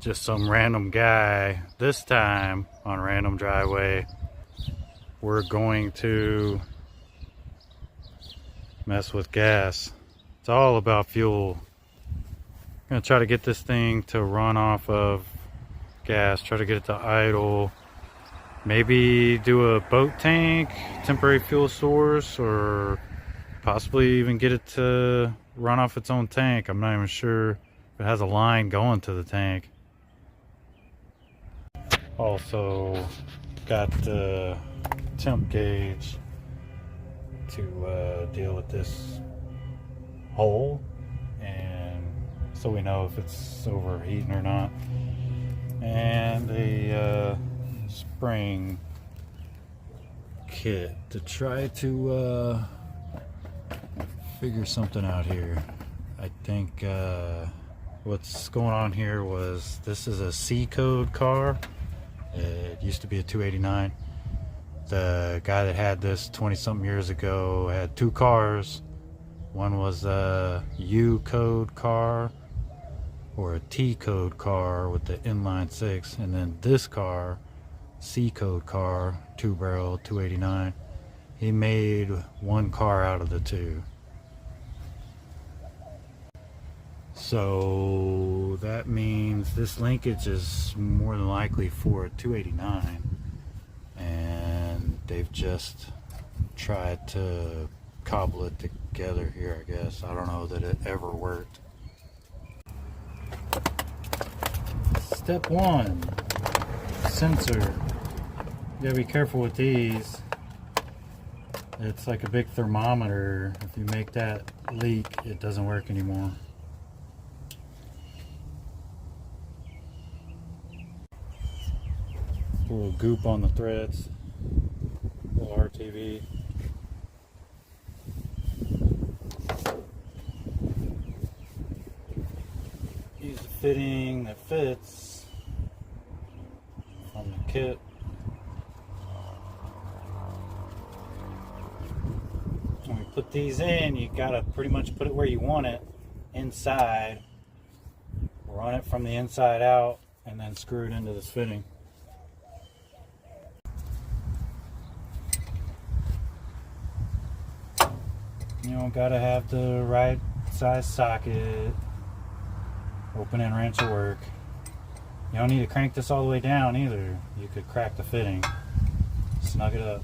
just some random guy. This time on Random Driveway, we're going to mess with gas. It's all about fuel. I'm gonna try to get this thing to run off of gas, try to get it to idle, maybe do a boat tank, temporary fuel source, or possibly even get it to run off its own tank. I'm not even sure if it has a line going to the tank. Also got the temp gauge to deal with this hole, and so we know if it's overheating or not, and a spring kit to try to figure something out here. I think what's going on here was this is a C code car. It used to be a 289. The guy that had this 20-something years ago had two cars. One was a U code car or a T code car with the inline six, and then this car, C code car, 2-barrel 289. He made one car out of the two. So that means this linkage is more than likely for a 289, and they've just tried to cobble it together here, I guess. I don't know that it ever worked. Step one, sensor. You gotta be careful with these. It's like a big thermometer. If you make that leak, it doesn't work anymore. A little goop on the threads, a little RTV. Use the fitting that fits from the kit. When we put these in, you gotta pretty much put it where you want it, inside. Run it from the inside out, and then screw it into this fitting. You know, gotta have the right size socket. Open and wrench will work. You don't need to crank this all the way down either. You could crack the fitting. Snug it up.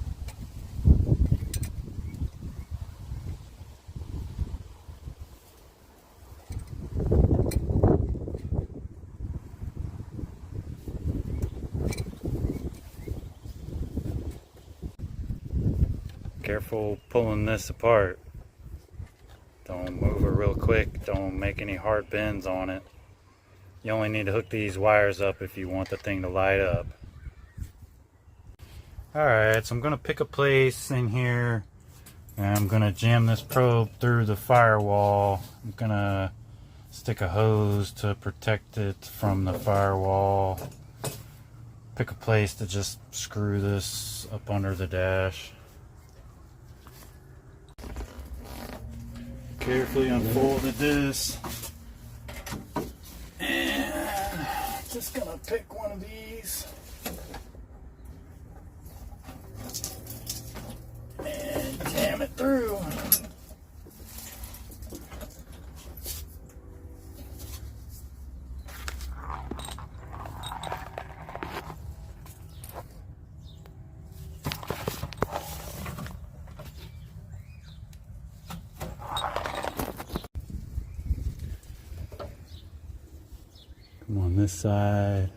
Careful pulling this apart. Don't move it real quick. Don't make any hard bends on it. You only need to hook these wires up if you want the thing to light up. Alright, so I'm going to pick a place in here, and I'm going to jam this probe through the firewall. I'm going to stick a hose to protect it from the firewall. Pick a place to just screw this up under the dash. Carefully unfolded this, and just gonna pick one of these and jam it through. On this side,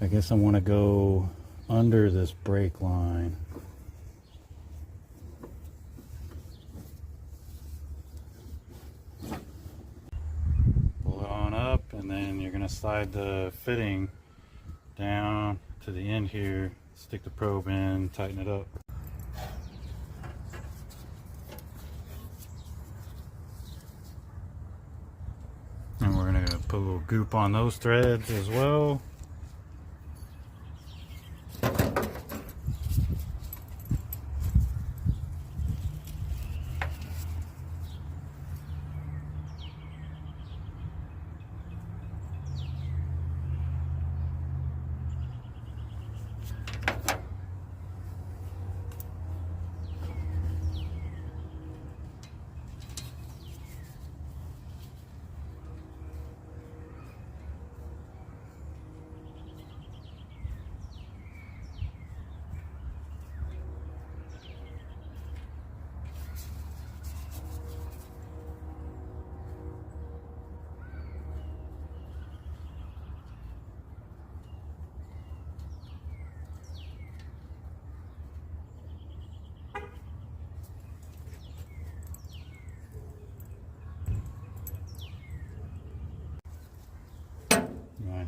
I guess I want to go under this brake line. Pull it on up, and then you're going to slide the fitting down to the end here, stick the probe in, tighten it up. And we're going to put a little goop on those threads as well.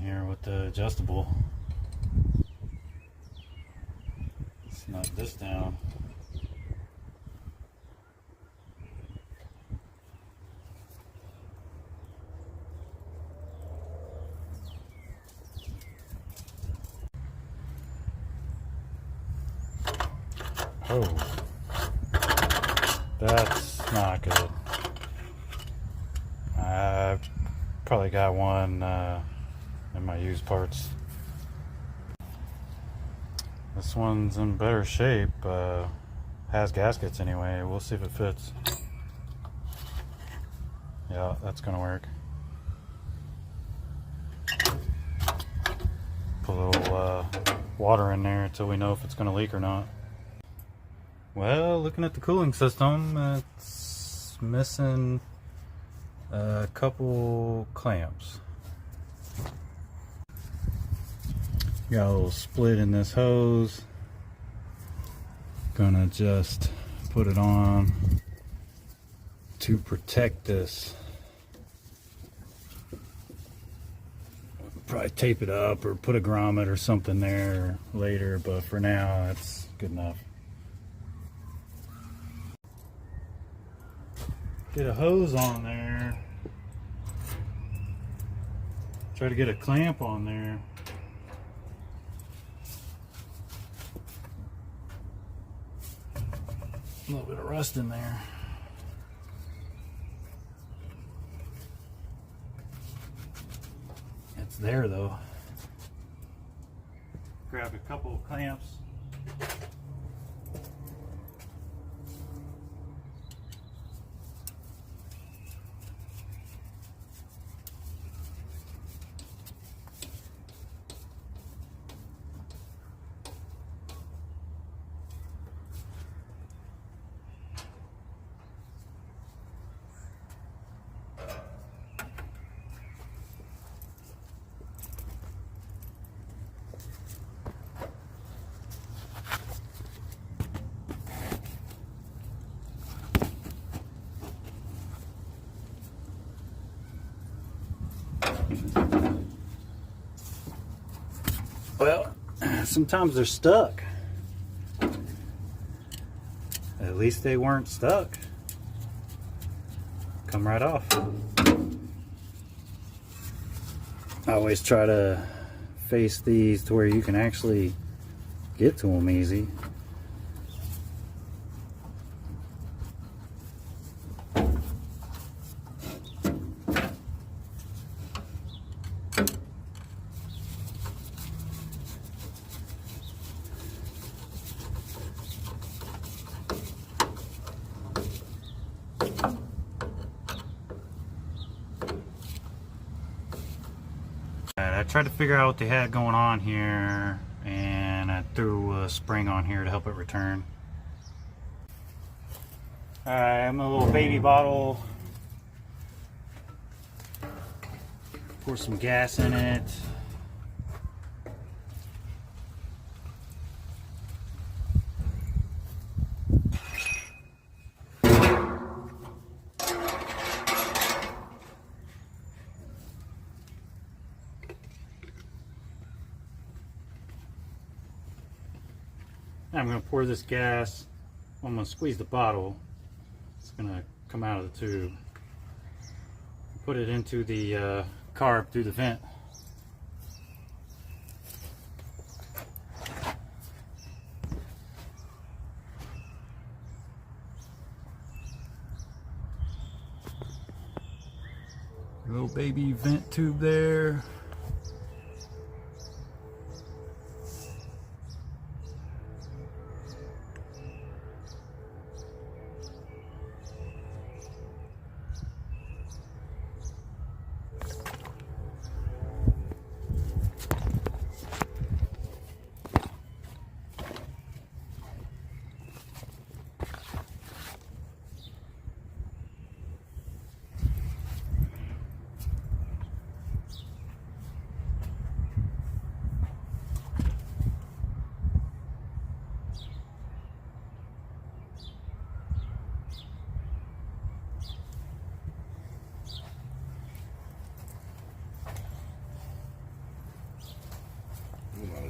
here with the adjustable. Snug this down. Oh, that's not good. I've probably got one in my used parts. This one's in better shape, has gaskets anyway. We'll see if it fits. Yeah, that's gonna work. Put a little water in there until we know if it's gonna leak or not. Well, looking at the cooling system, it's missing a couple clamps. Got a little split in this hose. Gonna just put it on to protect this. Probably tape it up or put a grommet or something there later, but for now that's good enough. Get a hose on there. Try to get a clamp on there. A little bit of rust in there. It's there though. Grab a couple of clamps. Well, sometimes they're stuck. At least they weren't stuck. Come right off. I always try to face these to where you can actually get to them easy. I tried to figure out what they had going on here, and I threw a spring on here to help it return. Alright, I'm a little baby bottle. Pour some gas in it. I'm going to pour this gas. I'm going to squeeze the bottle. It's going to come out of the tube. Put it into the carb through the vent. Little baby vent tube there.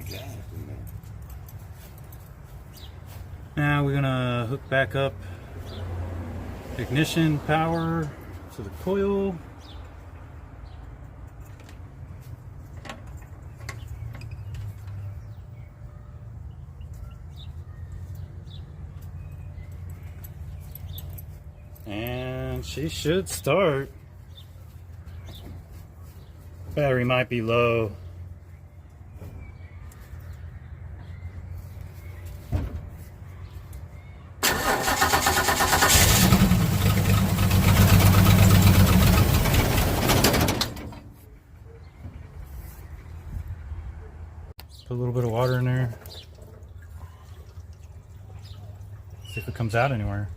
gas in there. Now we're gonna hook back up ignition power to the coil. And she should start. Battery might be low. Put a little bit of water in there. See if it comes out anywhere.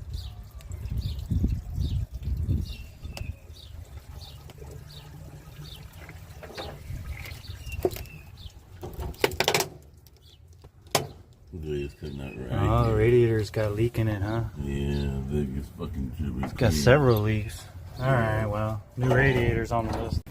It's cutting out right. Oh, the radiator's got a leak in it, huh? Yeah, biggest fucking trip. It's got several leaks. Alright, well, new radiators on the list.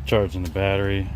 Charging the battery.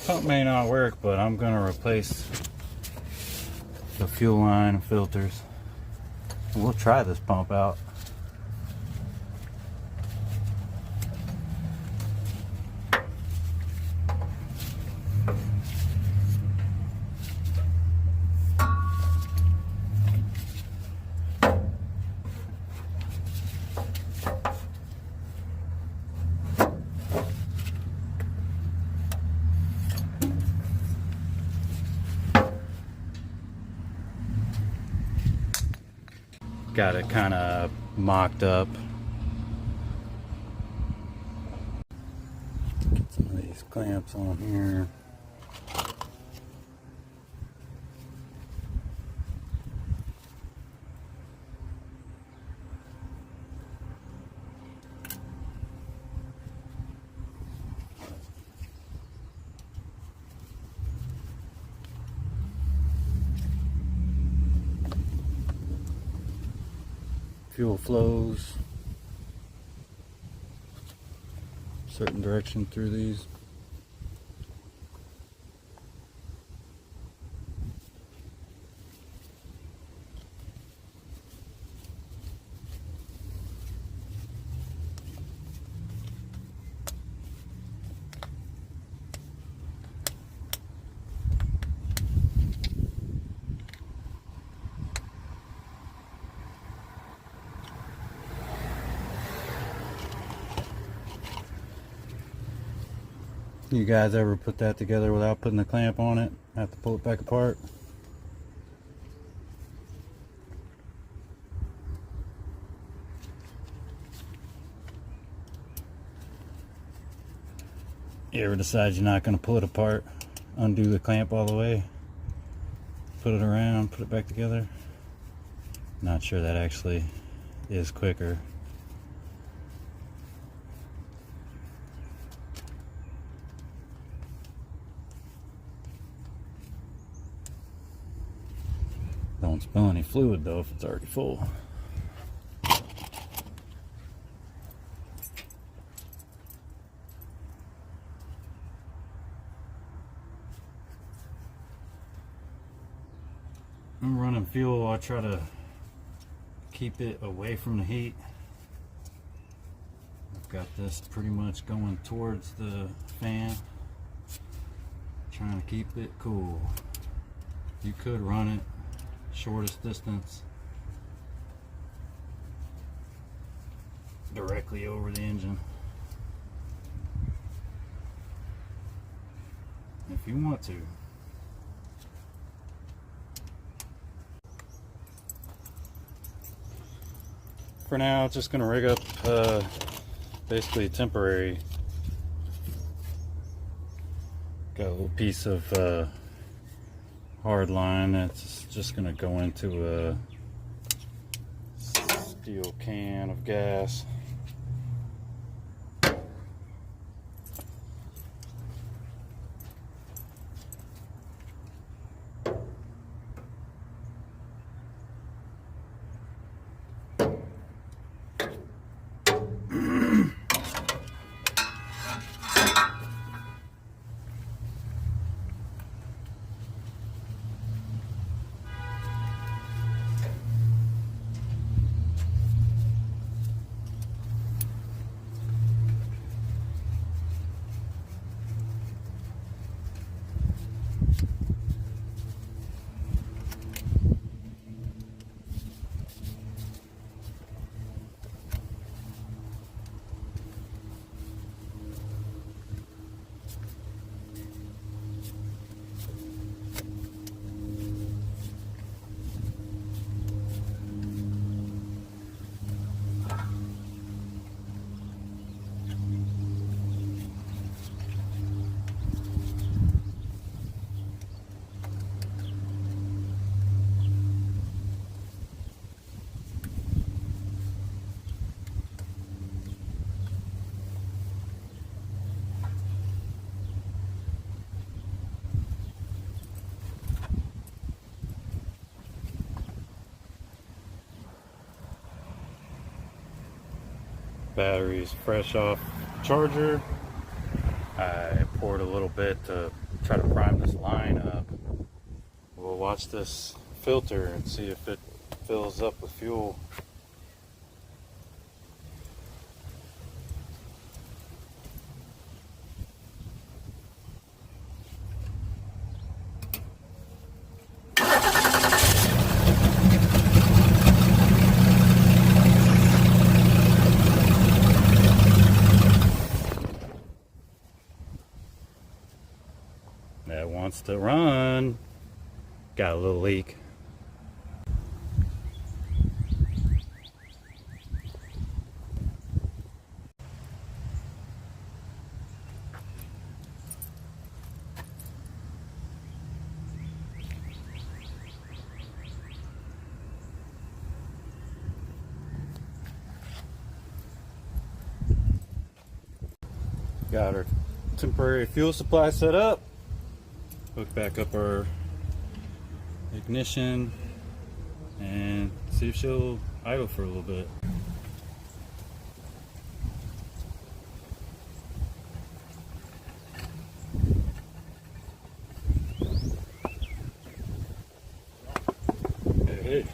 Pump may not work, but I'm gonna replace the fuel line and filters. We'll try this pump out. Got it kind of mocked up. Get some of these clamps on here. Fuel flows certain direction through these. You guys ever put that together without putting the clamp on it? Have to pull it back apart? You ever decide you're not going to pull it apart, undo the clamp all the way, put it around, put it back together? Not sure that actually is quicker. Don't spill any fluid though if it's already full. I'm running fuel. I try to keep it away from the heat. I've got this pretty much going towards the fan, trying to keep it cool. You could run it shortest distance directly over the engine if you want to. For now, just gonna rig up basically temporary. Got a little piece of hard line that's just gonna go into a steel can of gas. Battery's fresh off charger. I poured a little bit to try to prime this line up. We'll watch this filter and see if it fills up with fuel. That wants to run. Got a little leak. Got our temporary fuel supply set up. Hook back up our ignition and see if she'll idle for a little bit. Hey.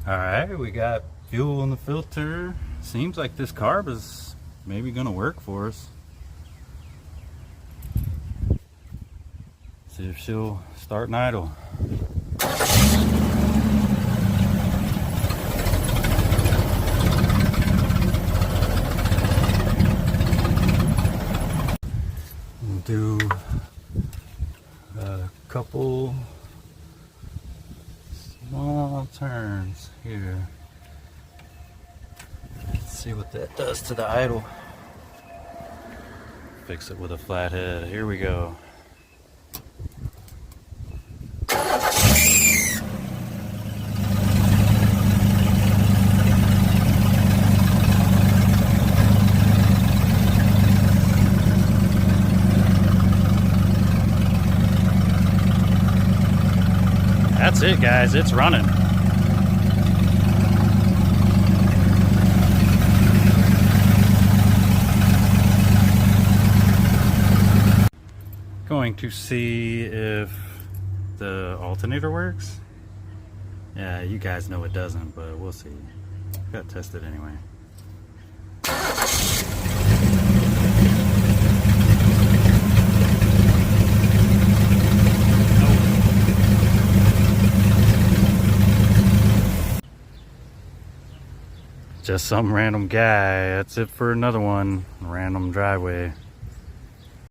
Alright, we got fuel in the filter. Seems like this carb is maybe gonna work for us. See if she'll start and idle. We'll do a couple small turns here. Let's see what that does to the idle. Fix it with a flathead. Here we go. That's it, guys. It's running. Going to see if the alternator works. Yeah, you guys know it doesn't, but we'll see. Gotta test it anyway. Just some random guy. That's it for another one. Random driveway.